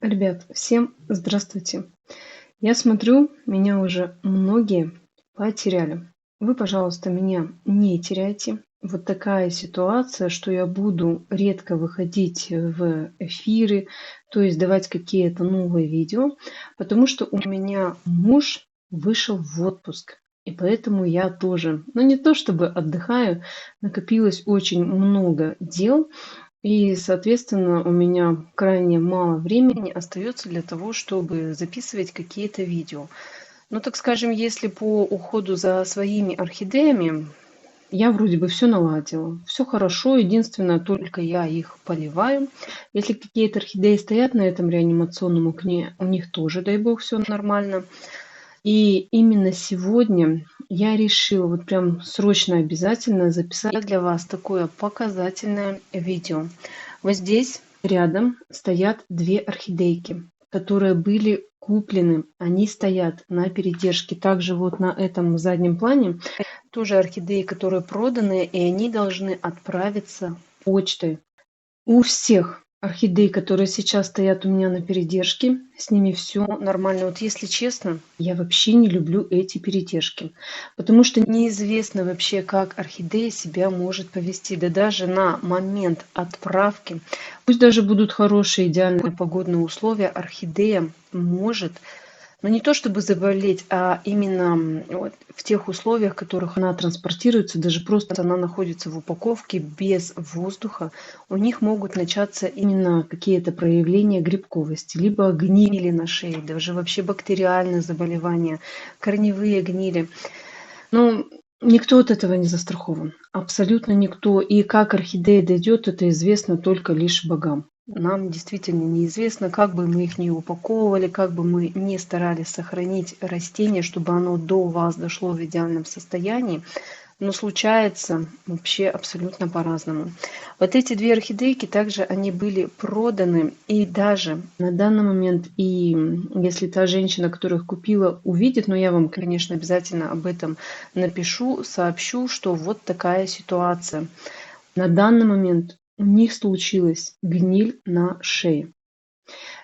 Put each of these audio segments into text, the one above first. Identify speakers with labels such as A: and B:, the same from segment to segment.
A: Ребят, всем здравствуйте. Я смотрю, меня уже многие потеряли. Вы, пожалуйста, меня не теряйте. Вот такая ситуация, что я буду редко выходить в эфиры, то есть давать какие-то новые видео, потому что у меня муж вышел в отпуск. И поэтому я тоже, ну не то чтобы отдыхаю, накопилось очень много дел, и, соответственно, у меня крайне мало времени остается для того, чтобы записывать какие-то видео. Ну, так скажем, если по уходу за своими орхидеями, я вроде бы все наладила, все хорошо, единственное, только я их поливаю. Если какие-то орхидеи стоят на этом реанимационном окне, у них тоже, дай бог, все нормально. И именно сегодня я решила вот прям срочно обязательно записать для вас такое показательное видео. Вот здесь рядом стоят две орхидейки, которые были куплены. Они стоят на передержке. Также вот на этом заднем плане тоже орхидеи, которые проданы, и они должны отправиться почтой. У всех орхидей, которые сейчас стоят у меня на передержке, с ними все нормально. Вот если честно, я вообще не люблю эти передержки, потому что неизвестно вообще, как орхидея себя может повести. Да даже на момент отправки, пусть даже будут хорошие, идеальные погодные условия, орхидея может, но не то чтобы заболеть, а именно вот в тех условиях, в которых она транспортируется, даже просто она находится в упаковке без воздуха, у них могут начаться именно какие-то проявления грибковости, либо гнили на шее, даже вообще бактериальные заболевания, корневые гнили. Но никто от этого не застрахован. Абсолютно никто. И как орхидея дойдет, это известно только лишь богам. Нам действительно неизвестно, как бы мы их не упаковывали, как бы мы не старались сохранить растение, чтобы оно до вас дошло в идеальном состоянии. Но случается вообще абсолютно по-разному. Вот эти две орхидейки также они были проданы. И даже на данный момент, и если та женщина, которая их купила, увидит, но я вам, конечно, обязательно об этом напишу, сообщу, что вот такая ситуация. На данный момент у них случилась гниль на шее.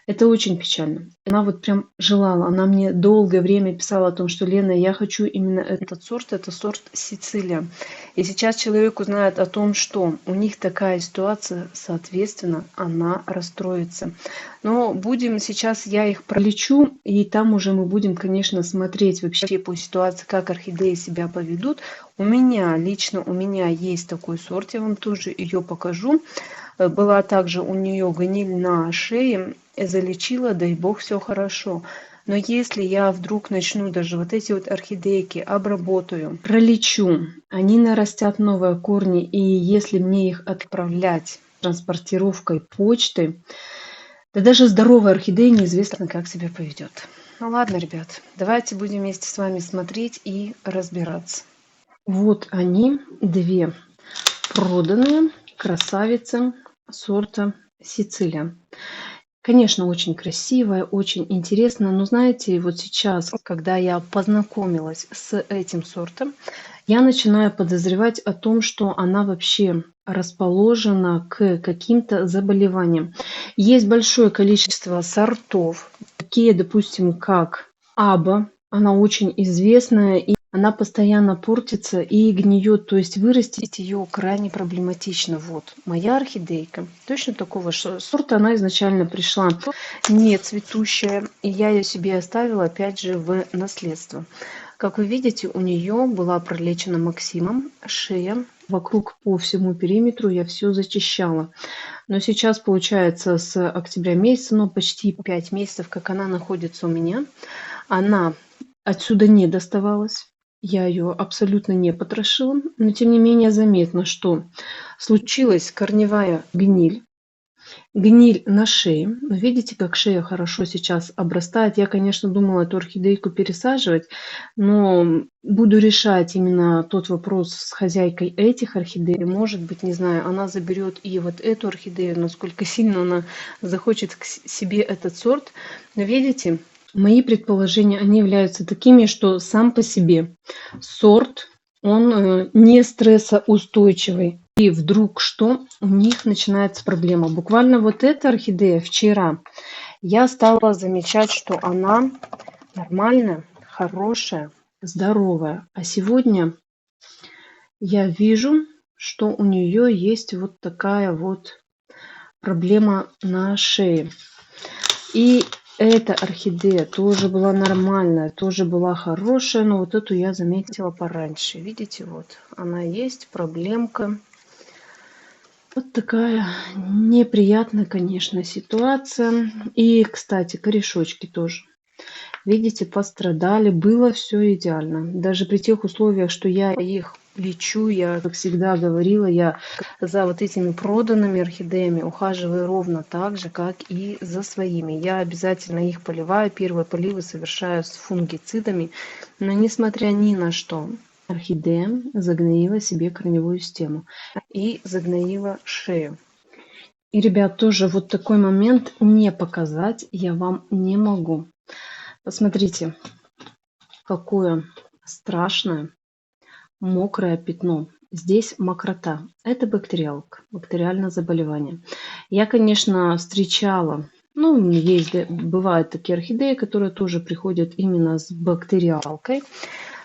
A: Это очень печально. Она вот прям желала, она мне долгое время писала о том, что Лена, я хочу именно этот сорт, это сорт Сицилия. И сейчас человек узнает о том, что у них такая ситуация, соответственно, она расстроится. Но будем сейчас, я их пролечу, и там уже мы будем, конечно, смотреть вообще по ситуации, как орхидеи себя поведут. Лично у меня есть такой сорт, я вам тоже ее покажу. Была также у нее гниль на шее, залечила, дай бог, все хорошо. Но если я вдруг начну даже вот эти вот орхидейки обработаю, пролечу, они нарастят новые корни, и если мне их отправлять транспортировкой почты, да даже здоровая орхидея неизвестно, как себя поведет. Ну ладно, ребят, давайте будем вместе с вами смотреть и разбираться. Вот они, две проданные красавицы сорта Сицилия. Конечно, очень красивая, очень интересная, но знаете, вот сейчас, когда я познакомилась с этим сортом, я начинаю подозревать о том, что она вообще расположена к каким-то заболеваниям. Есть большое количество сортов, такие, допустим, как Аба, она очень известная, и она постоянно портится и гниет, то есть вырастить ее крайне проблематично. Вот моя орхидейка точно такого сорта, она изначально пришла не цветущая, и я ее себе оставила опять же в наследство. Как вы видите, у нее была пролечена Максимом шея. Вокруг по всему периметру я все зачищала. Но сейчас, получается, с октября месяца, ну почти 5 месяцев, как она находится у меня, она отсюда не доставалась. Я ее абсолютно не потрошила, но тем не менее заметно, что случилась корневая гниль. Гниль на шее. Видите, как шея хорошо сейчас обрастает. Я, конечно, думала эту орхидейку пересаживать, но буду решать именно тот вопрос с хозяйкой этих орхидей. Может быть, не знаю, она заберет и вот эту орхидею, насколько сильно она захочет к себе этот сорт. Но видите, мои предположения, они являются такими, что сам по себе сорт, он не стрессоустойчивый. И вдруг что? У них начинается проблема. Буквально вот эта орхидея вчера, Я стала замечать, что она нормальная, хорошая, здоровая. А сегодня я вижу, что у нее есть вот такая вот проблема на шее. И эта орхидея тоже была нормальная, тоже была хорошая, но вот эту я заметила пораньше. Видите, вот она есть, проблемка. Вот такая неприятная, конечно, ситуация. И, кстати, корешочки тоже. Видите, пострадали. Было все идеально. Даже при тех условиях, что я их лечу, я, как всегда говорила, я за вот этими проданными орхидеями ухаживаю ровно так же, как и за своими. Я обязательно их поливаю. Первые поливы совершаю с фунгицидами. Но несмотря ни на что, орхидея загноила себе корневую систему и загноила шею. И, ребят, тоже вот такой момент не показать я вам не могу. Посмотрите, какое страшное мокрое пятно. Здесь мокрота. Это бактериалка, бактериальное заболевание. Я, конечно, встречала, ну, есть, бывают такие орхидеи, которые тоже приходят именно с бактериалкой.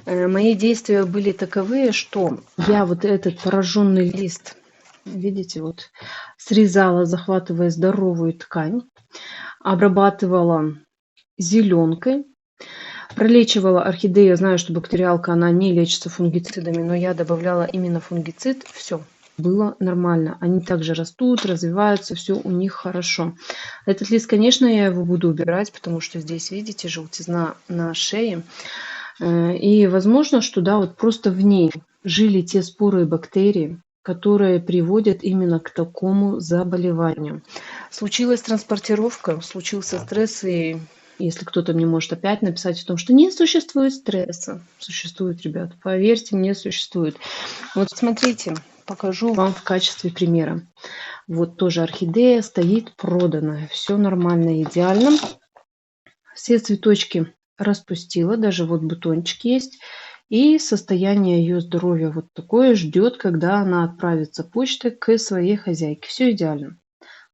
A: Мои действия были таковые, что я вот этот пораженный лист, видите, вот срезала, захватывая здоровую ткань, обрабатывала зеленкой, пролечивала орхидею. Я знаю, что бактериалка, она не лечится фунгицидами, но я добавляла именно фунгицид. Все было нормально. Они также растут, развиваются, все у них хорошо. Этот лист, конечно, я его буду убирать, потому что здесь, видите, желтизна на шее. И возможно, что да, вот просто в ней жили те споры и бактерии, которые приводят именно к такому заболеванию. Случилась транспортировка, случился стресс, и если кто-то мне может опять написать о том, что не существует стресса. Существует, ребят, поверьте, не существует. Вот смотрите, покажу вам в качестве примера. Вот тоже орхидея стоит проданная, все нормально, идеально. Все цветочки распустила, даже вот бутончик есть. И состояние ее здоровья вот такое, ждет, когда она отправится почтой к своей хозяйке. Все идеально.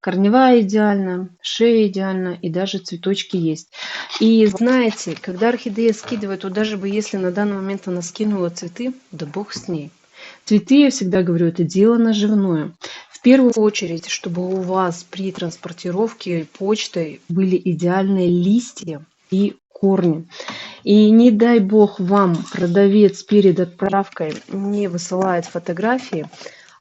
A: Корневая идеальна, шея идеальна, и даже цветочки есть. И знаете, когда орхидея скидывает, вот даже бы если на данный момент она скинула цветы, да бог с ней. Цветы, я всегда говорю, это дело наживное. В первую очередь, чтобы у вас при транспортировке почтой были идеальные листья и корни. И не дай бог вам продавец перед отправкой не высылает фотографии,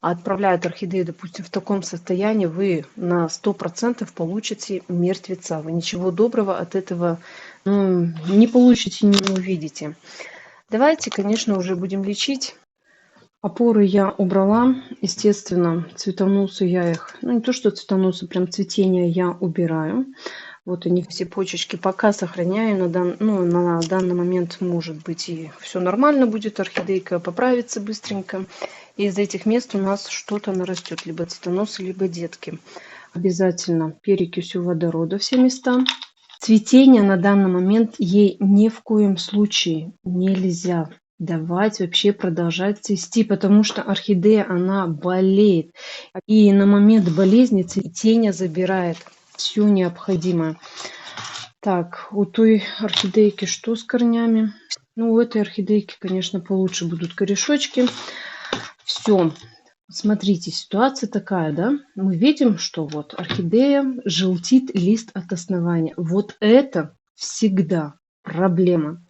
A: а отправляют орхидею, допустим, в таком состоянии, вы на 100% получите мертвеца. Вы ничего доброго от этого не получите, не увидите. Давайте, конечно, уже будем лечить. Опоры я убрала. Естественно, цветоносы я их, не то что цветоносы, прям цветение я убираю. Вот они все почечки пока сохраняю. На данный момент, может быть, и все нормально будет. Орхидейка поправится быстренько. И из этих мест у нас что-то нарастет. Либо цветоносы, либо детки. Обязательно перекись водорода все места. Цветение на данный момент ей ни в коем случае нельзя давать вообще продолжать цвести, потому что орхидея, она болеет. И на момент болезни цветение забирает все необходимое. Так, у той орхидейки что с корнями? Ну, у этой орхидейки, конечно, получше будут корешочки. Все. Смотрите, ситуация такая, да? Мы видим, что вот орхидея желтит лист от основания. Вот это всегда проблема.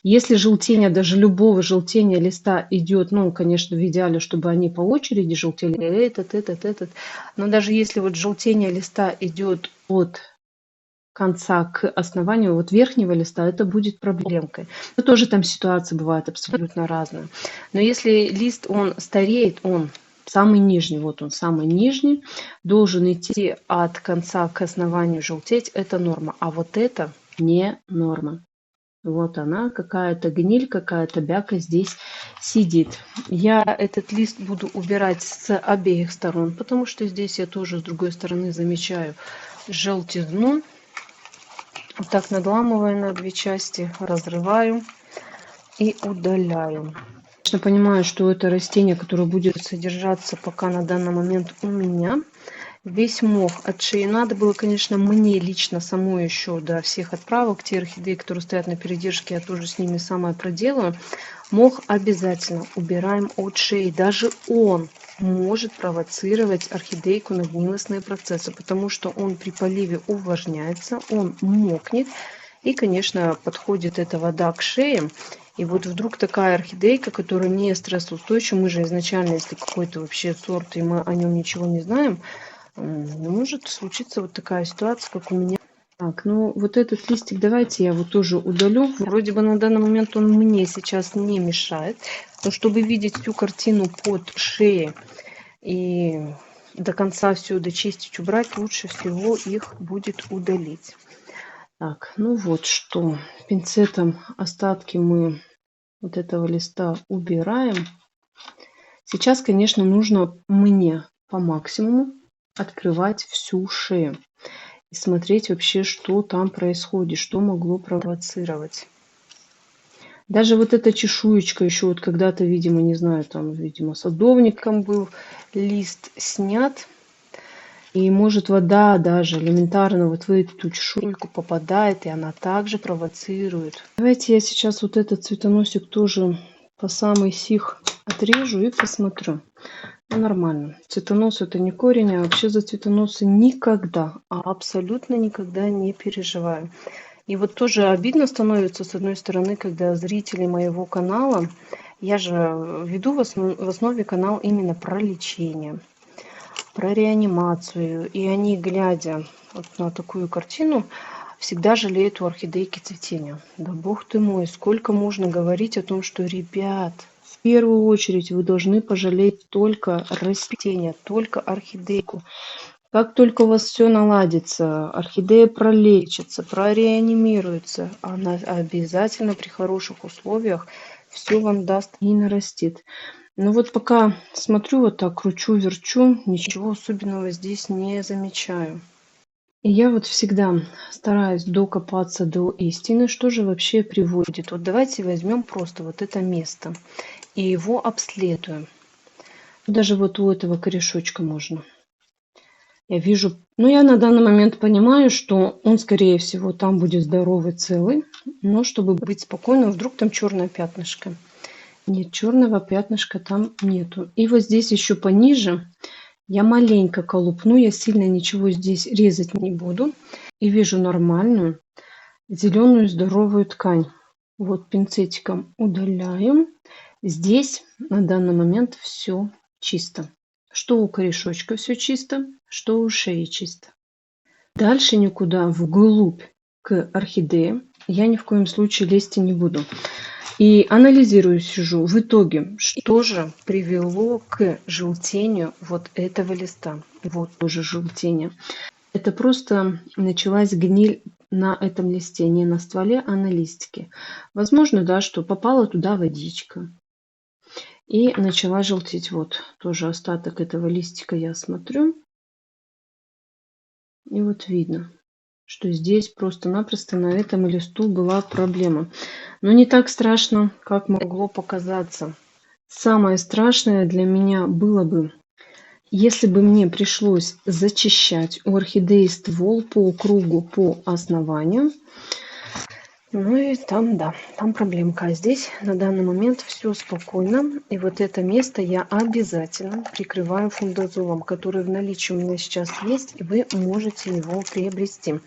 A: Если желтение, даже любого желтения листа идет, конечно, в идеале, чтобы они по очереди желтели, этот. Но даже если вот желтение листа идет от конца к основанию вот верхнего листа, это будет проблемкой. Но тоже там ситуации бывают абсолютно разные. Но если лист, он стареет, он самый нижний, вот он самый нижний, должен идти от конца к основанию желтеть, это норма. А вот это не норма. Вот она, какая-то гниль, какая-то бяка здесь сидит. Я этот лист буду убирать с обеих сторон, потому что здесь я тоже с другой стороны замечаю желтизну. Вот так надламываю на две части, разрываю и удаляю. Конечно, понимаю, что это растение, которое будет содержаться пока на данный момент у меня весь мох от шеи. Надо было, конечно, мне лично самой еще до всех отправок, те орхидеи, которые стоят на передержке, я тоже с ними самое проделаю. Мох обязательно убираем от шеи. Даже он может провоцировать орхидейку на гнилостные процессы, потому что он при поливе увлажняется, он мокнет. И, конечно, подходит эта вода к шее. И вот вдруг такая орхидейка, которая не стрессоустойчива, мы же изначально, если какой-то вообще сорт, и мы о нем ничего не знаем, может случиться вот такая ситуация, как у меня. Так, ну вот этот листик давайте я его тоже удалю. Вроде бы на данный момент он мне сейчас не мешает. Но чтобы видеть всю картину под шеей и до конца все дочистить, убрать, лучше всего их будет удалить. Так, ну вот что. Пинцетом остатки мы вот этого листа убираем. Сейчас, конечно, нужно мне по максимуму открывать всю шею и смотреть вообще, что там происходит, что могло провоцировать. Даже вот эта чешуечка еще вот когда-то, видимо, не знаю, там, видимо, садовником был лист снят. И может вода даже элементарно вот в эту чешуйку попадает, и она также провоцирует. Давайте я сейчас вот этот цветоносик тоже по самый сих отрежу и посмотрю. Ну, нормально. Цветонос это не корень, а вообще за цветоносы никогда, абсолютно никогда не переживаю. И вот тоже обидно становится, с одной стороны, когда зрители моего канала, я же веду в основе канал именно про лечение, про реанимацию. И они, глядя вот на такую картину, всегда жалеют у орхидейки цветения. Да бог ты мой, сколько можно говорить о том, что, ребят, в первую очередь вы должны пожалеть только растения, только орхидейку. Как только у вас все наладится, орхидея пролечится, прореанимируется, она обязательно при хороших условиях все вам даст и нарастит. Ну вот пока смотрю вот так, кручу, верчу, ничего особенного здесь не замечаю. И я вот всегда стараюсь докопаться до истины, что же вообще приводит. Вот давайте возьмем просто вот это место и его обследуем. Даже вот у этого корешочка можно. Я вижу, ну я на данный момент понимаю, что он, скорее всего, там будет здоровый, целый. Но чтобы быть спокойным, вдруг там черное пятнышко. Нет, черного пятнышка там нету. И вот здесь еще пониже я маленько колупну, я сильно ничего здесь резать не буду. И вижу нормальную зеленую здоровую ткань. Вот пинцетиком удаляем. Здесь на данный момент все чисто. Что у корешочка все чисто, что у шеи чисто. Дальше никуда вглубь к орхидее я ни в коем случае лезть не буду. И анализирую, сижу. В итоге, что же привело к желтению вот этого листа? Вот тоже желтение. Это просто началась гниль на этом листе, не на стволе, а на листике. Возможно, да, что попала туда водичка. И начала желтеть. Вот тоже остаток этого листика я смотрю. И вот видно, что здесь просто-напросто на этом листу была проблема. Но не так страшно, как могло показаться. Самое страшное для меня было бы, если бы мне пришлось зачищать у орхидеи ствол по кругу, по основанию. Ну и там, да, там проблемка. А здесь на данный момент все спокойно. И вот это место я обязательно прикрываю фундазолом, который в наличии у меня сейчас есть, и вы можете его приобрести.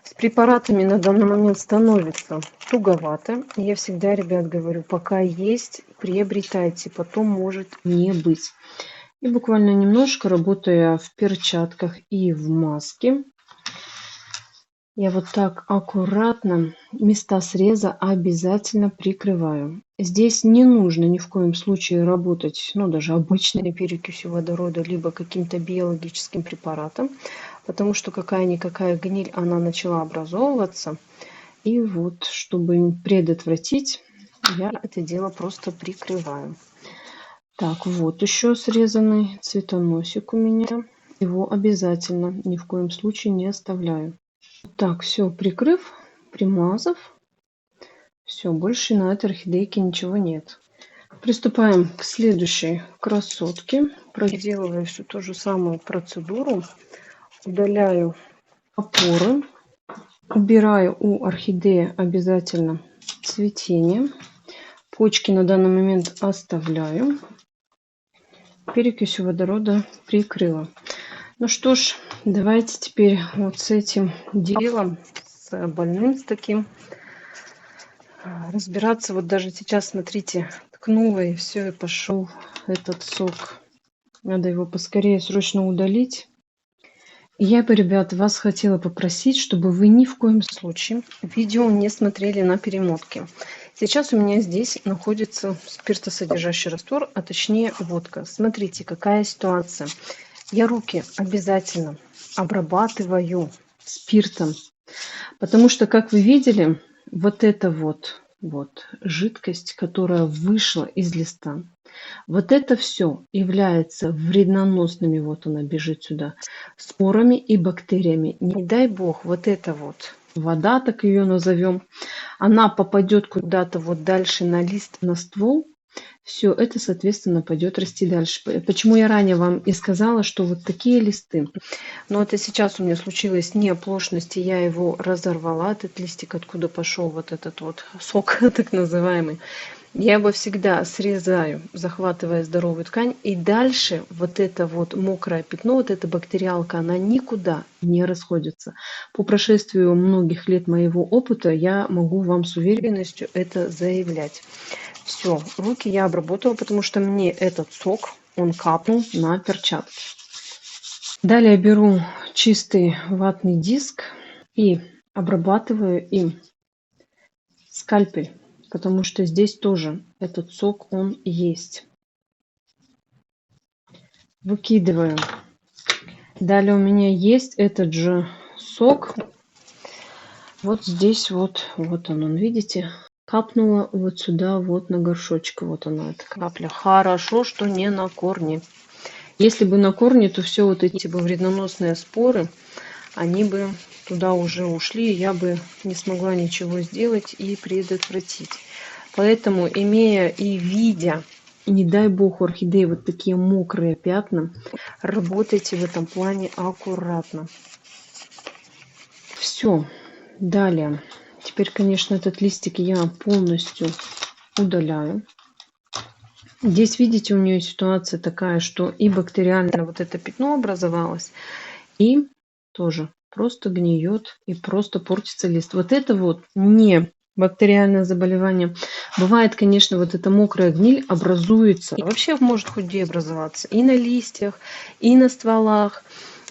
A: С препаратами на данный момент становится туговато. Я всегда, ребят, говорю, пока есть, приобретайте, потом может не быть. И буквально немножко, работая в перчатках и в маске, я вот так аккуратно места среза обязательно прикрываю. Здесь не нужно ни в коем случае работать, ну, даже обычной перекисью водорода, либо каким-то биологическим препаратом, потому что какая-никакая гниль, она начала образовываться. И вот, чтобы предотвратить, я это дело просто прикрываю. Так, вот еще срезанный цветоносик у меня. Его обязательно ни в коем случае не оставляю. Так, все, прикрыв, примазав, все, больше на этой орхидейке ничего нет. Приступаем к следующей красотке. Проделываю всю ту же самую процедуру. Удаляю опоры. Убираю у орхидеи обязательно цветение. Почки на данный момент оставляю. Перекисью водорода прикрыла. Ну что ж, давайте теперь вот с этим делом, с больным, с таким, разбираться. Вот даже сейчас, смотрите, ткнула и все, и пошел этот сок. Надо его поскорее срочно удалить. Я бы, ребят, вас хотела попросить, чтобы вы ни в коем случае видео не смотрели на перемотке. Сейчас у меня здесь находится спиртосодержащий раствор, а точнее водка. Смотрите, какая ситуация. Я руки обязательно обрабатываю спиртом, потому что, как вы видели, вот эта вот жидкость, которая вышла из листа, вот это все является вредноносными, вот она бежит сюда, спорами и бактериями. Не дай бог, вот эта вот вода, так ее назовем, она попадет куда-то вот дальше на лист, на ствол, все это, соответственно, пойдет расти дальше. Почему я ранее вам и сказала, что вот такие листы. Но это сейчас у меня случилось не оплошность, и я его разорвала, этот листик, откуда пошел вот этот вот сок, так называемый. Я его всегда срезаю, захватывая здоровую ткань, и дальше вот это вот мокрое пятно, вот эта бактериалка, она никуда не расходится. По прошествию многих лет моего опыта я могу вам с уверенностью это заявлять. Все, руки я обработала, потому что мне этот сок, он капнул на перчатки. Далее беру чистый ватный диск и обрабатываю им скальпель, потому что здесь тоже этот сок, он есть. Выкидываю. Далее у меня есть этот же сок. Вот здесь вот он, видите? Капнула вот сюда, вот на горшочек. Вот она, эта капля. Хорошо, что не на корне. Если бы на корне, то все вот эти бы вредноносные споры, они бы туда уже ушли, и я бы не смогла ничего сделать и предотвратить. Поэтому, имея и видя, не дай бог, у орхидеи вот такие мокрые пятна, работайте в этом плане аккуратно. Все. Далее. Теперь, конечно, этот листик я полностью удаляю. Здесь, видите, у нее ситуация такая, что и бактериально вот это пятно образовалось, и тоже просто гниет и просто портится лист. Вот это вот не бактериальное заболевание. Бывает, конечно, вот эта мокрая гниль образуется. Вообще может хоть где образоваться. И на листьях, и на стволах,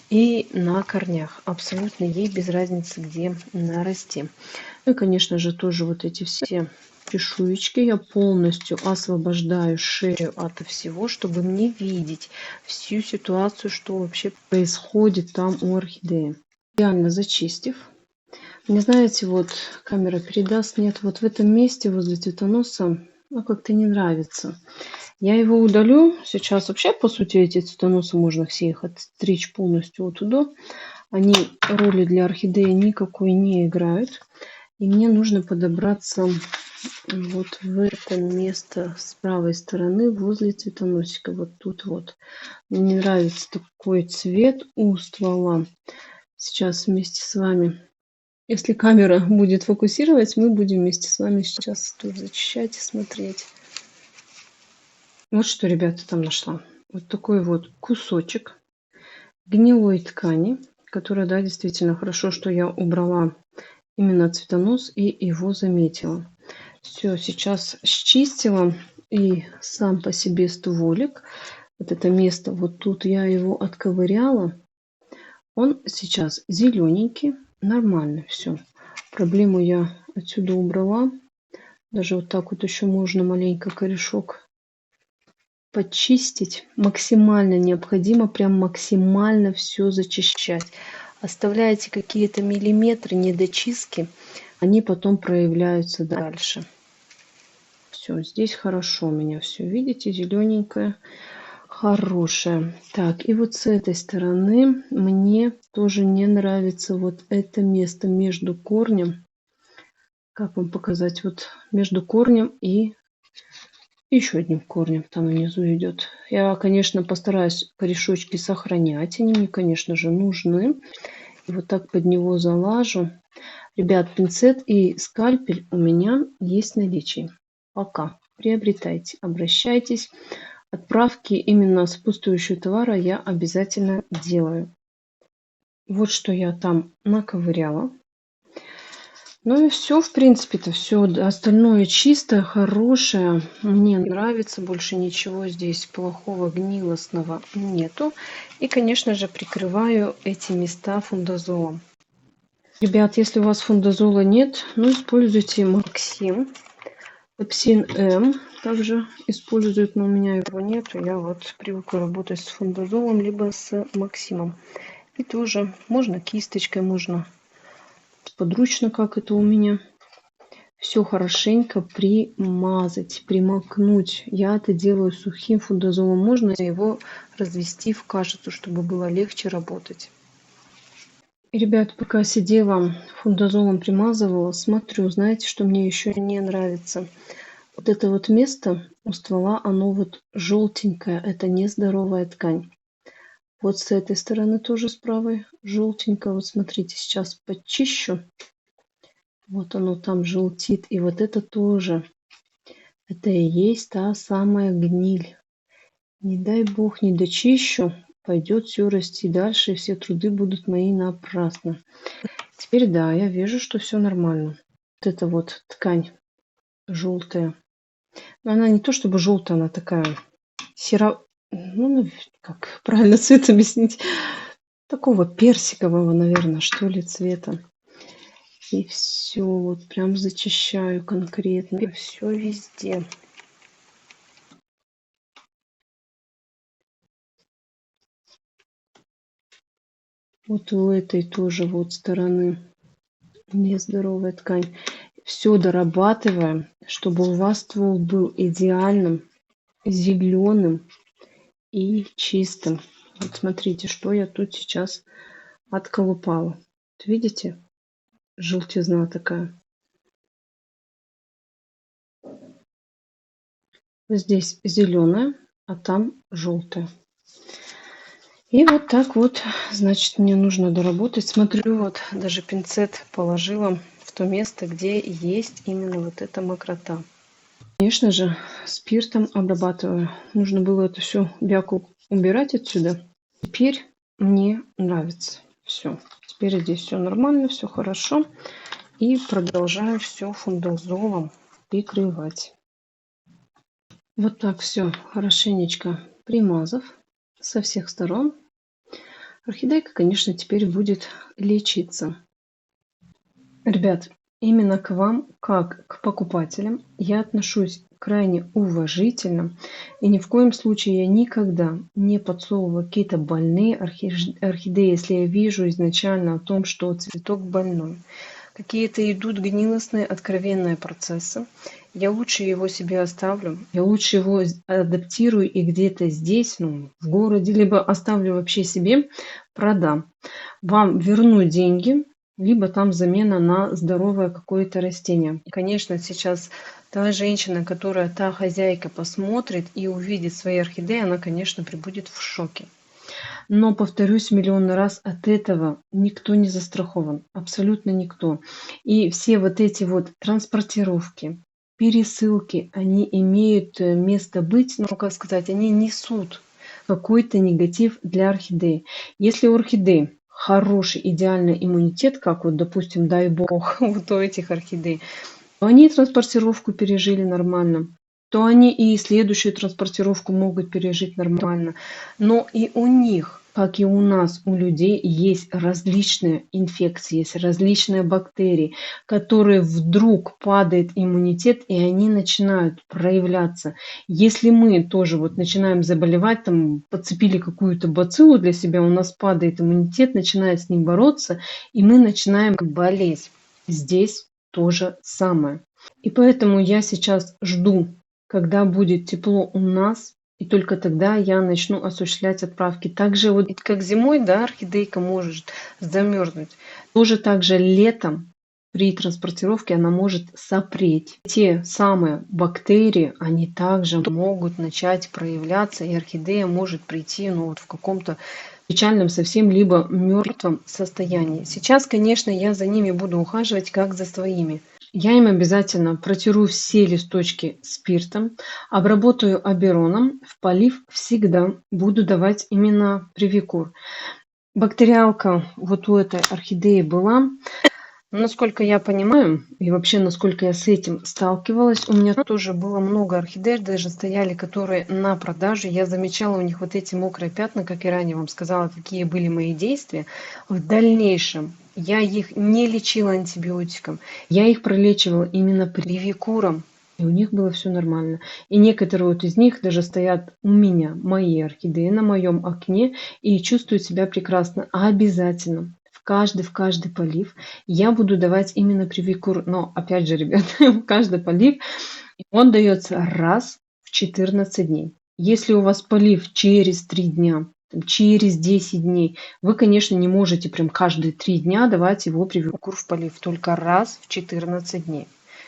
A: и на корнях. Абсолютно ей без разницы, где нарасти. Ну и, конечно же, тоже вот эти все чешуечки я полностью освобождаю шею от всего, чтобы мне видеть всю ситуацию, что вообще происходит там у орхидеи. Идеально зачистив. Не знаете, вот камера передаст, нет, вот в этом месте возле цветоноса, ну, как-то не нравится. Я его удалю. Сейчас вообще, по сути, эти цветоносы можно все их отстричь полностью вот туда. Они роли для орхидеи никакой не играют. И мне нужно подобраться вот в это место с правой стороны возле цветоносика. Вот тут вот. Мне не нравится такой цвет у ствола. Сейчас вместе с вами, если камера будет фокусировать, мы будем вместе с вами сейчас тут зачищать и смотреть. Вот что, ребята, там нашла. Вот такой вот кусочек гнилой ткани, которая, да, действительно хорошо, что я убрала именно цветонос и его заметила. Все, сейчас счистила, и сам по себе стволик, вот это место, вот тут я его отковыряла, он сейчас зелененький, нормально все. Проблему я отсюда убрала. Даже вот так вот еще можно маленько корешок почистить. Максимально необходимо, прям максимально все зачищать. Оставляете какие-то миллиметры недочистки, они потом проявляются дальше. Все, здесь хорошо у меня все, видите, зелененькое, хорошее. Так, и вот с этой стороны мне тоже не нравится вот это место между корнем. Как вам показать? Вот между корнем и Еще одним корнем там внизу идет. Я, конечно, постараюсь корешочки сохранять. Они мне, конечно же, нужны. И вот так под него залажу. Ребят, пинцет и скальпель у меня есть в наличии. Пока. Приобретайте, обращайтесь. Отправки именно сопутствующего товара я обязательно делаю. Вот что я там наковыряла. Ну и все, в принципе-то все. Остальное чистое, хорошее. Мне нравится. Больше ничего здесь плохого, гнилостного нету. И, конечно же, прикрываю эти места фундазолом. Ребят, если у вас фундазола нет, ну используйте Максим. Эпсин М также используют, но у меня его нету. Я вот привыкла работать с фундазолом, либо с Максимом. И тоже можно кисточкой, можно подручно, как это у меня. Все хорошенько примазать, примакнуть. Я это делаю сухим фундазолом. Можно его развести в кашицу, чтобы было легче работать. И, ребят, пока сидела, фундазолом примазывала, смотрю, знаете, что мне еще не нравится? Вот это вот место у ствола, оно вот желтенькое, это нездоровая ткань. Вот с этой стороны тоже с правой желтенькое. Вот смотрите, сейчас почищу. Вот оно там желтит. И вот это тоже. Это и есть та самая гниль. Не дай бог не дочищу, пойдет все расти дальше, и все труды будут мои напрасно. Теперь да, я вижу, что все нормально. Вот эта вот ткань желтая. Но она не то чтобы желтая, она такая серо... Ну, как правильно цвет объяснить? Такого персикового, наверное, что ли, цвета. И все, вот прям зачищаю конкретно. Все везде. Вот у этой тоже вот стороны нездоровая ткань. Все дорабатываем, чтобы у вас ствол был идеальным, зеленым и чистым. Вот смотрите, что я тут сейчас отколупала. Вот видите? Желтизна такая. Здесь зеленая, а там желтая. И вот так вот, значит, мне нужно доработать. Смотрю, вот даже пинцет положила в то место, где есть именно вот эта мокрота. Конечно же, спиртом обрабатываю. Нужно было это все бяку убирать отсюда. Теперь мне нравится все. Теперь здесь все нормально, все хорошо. И продолжаю все фундазолом прикрывать. Вот так все хорошенечко примазав со всех сторон. Орхидейка, конечно, теперь будет лечиться. Ребят, именно к вам, как к покупателям, я отношусь крайне уважительно. И ни в коем случае я никогда не подсовываю какие-то больные орхидеи, если я вижу изначально о том, что цветок больной. Какие-то идут гнилостные, откровенные процессы. Я лучше его себе оставлю. Я лучше его адаптирую и где-то здесь, ну, в городе, либо оставлю вообще себе, продам. Вам верну деньги, либо там замена на здоровое какое-то растение. И, конечно, сейчас та женщина, которая, та хозяйка посмотрит и увидит свои орхидеи, она, конечно, прибудет в шоке. Но, повторюсь миллионный раз, от этого никто не застрахован. Абсолютно никто. И все вот эти вот транспортировки, пересылки, они имеют место быть, ну, как сказать, они несут какой-то негатив для орхидеи. Если у орхидеи хороший, идеальный иммунитет, как вот, допустим, дай бог, вот у этих орхидей, то они транспортировку пережили нормально, то они и следующую транспортировку могут пережить нормально. Но и у них, как и у нас, у людей, есть различные инфекции, есть различные бактерии, которые вдруг падает иммунитет, и они начинают проявляться. Если мы тоже вот начинаем заболевать, там, подцепили какую-то бациллу для себя, у нас падает иммунитет, начинает с ним бороться, и мы начинаем болеть. Здесь то же самое. И поэтому я сейчас жду, когда будет тепло у нас, и только тогда я начну осуществлять отправки. Также вот как зимой, да, орхидейка может замерзнуть. Тоже так же летом при транспортировке она может сопреть. Те самые бактерии, они также могут начать проявляться, и орхидея может прийти вот в каком-то печальном совсем, либо мертвом состоянии. Сейчас, конечно, я за ними буду ухаживать как за своими. Я им обязательно протру все листочки спиртом, обработаю абероном, в полив всегда буду давать именно привикур. Бактериалка вот у этой орхидеи была. Насколько я понимаю, и вообще насколько я с этим сталкивалась, у меня тоже было много орхидей, даже стояли, которые на продаже. Я замечала у них вот эти мокрые пятна, как и ранее вам сказала, какие были мои действия. В дальнейшем я их не лечила антибиотиком, я их пролечивала именно привикуром. И у них было все нормально. И некоторые вот из них даже стоят у меня, мои орхидеи, на моем окне и чувствуют себя прекрасно. А обязательно в каждый полив я буду давать именно привикур. Но опять же, ребят, в каждый полив он дается раз в 14 дней. Если у вас полив через 3 дня, через 10 дней, вы, конечно, не можете прям каждые 3 дня давать его привикур в полив, только раз в 14 дней.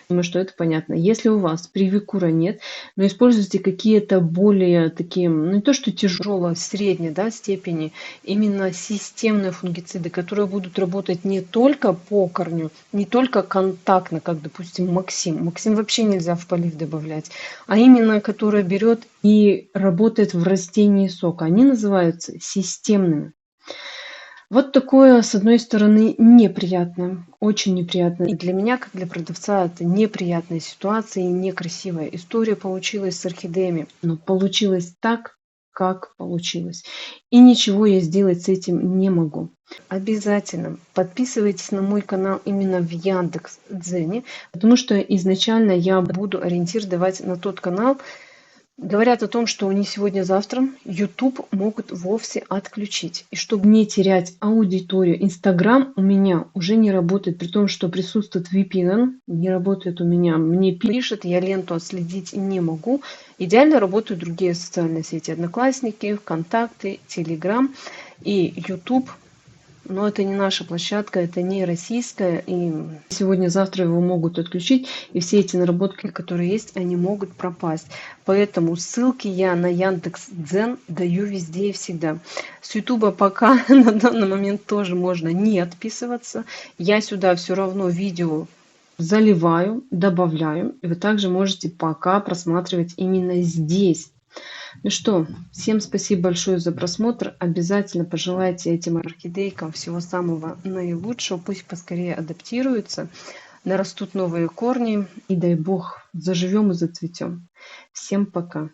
A: Думаю, что это понятно. Если у вас привикура нет, но используйте какие-то более такие, ну не то что тяжелые, средней, да, степени, именно системные фунгициды, которые будут работать не только по корню, не только контактно, как, допустим, Максим. Максим вообще нельзя в полив добавлять, а именно, которая берет и работает в растении сока. Они называются системными. Вот такое, с одной стороны, неприятно, очень неприятно. И для меня, как для продавца, это неприятная ситуация и некрасивая история получилась с орхидеями. Но получилось так, как получилось. И ничего я сделать с этим не могу. Обязательно подписывайтесь на мой канал именно в Яндекс.Дзене, потому что изначально я буду ориентир давать на тот канал. Говорят о том, что не сегодня-завтра YouTube могут вовсе отключить. И чтобы не терять аудиторию, Instagram у меня уже не работает, при том, что присутствует VPN, не работает у меня. Мне пишет, я ленту отследить не могу. Идеально работают другие социальные сети: Одноклассники, ВКонтакте, Telegram и YouTube. Но это не наша площадка, это не российская, и сегодня-завтра его могут отключить, и все эти наработки, которые есть, они могут пропасть. Поэтому ссылки я на Яндекс.Дзен даю везде и всегда. С Ютуба пока на данный момент тоже можно не отписываться. Я сюда все равно видео заливаю, добавляю, и вы также можете пока просматривать именно здесь. Ну что, всем спасибо большое за просмотр. Обязательно пожелайте этим орхидейкам всего самого наилучшего. Пусть поскорее адаптируются, нарастут новые корни. И дай бог, заживем и зацветем. Всем пока.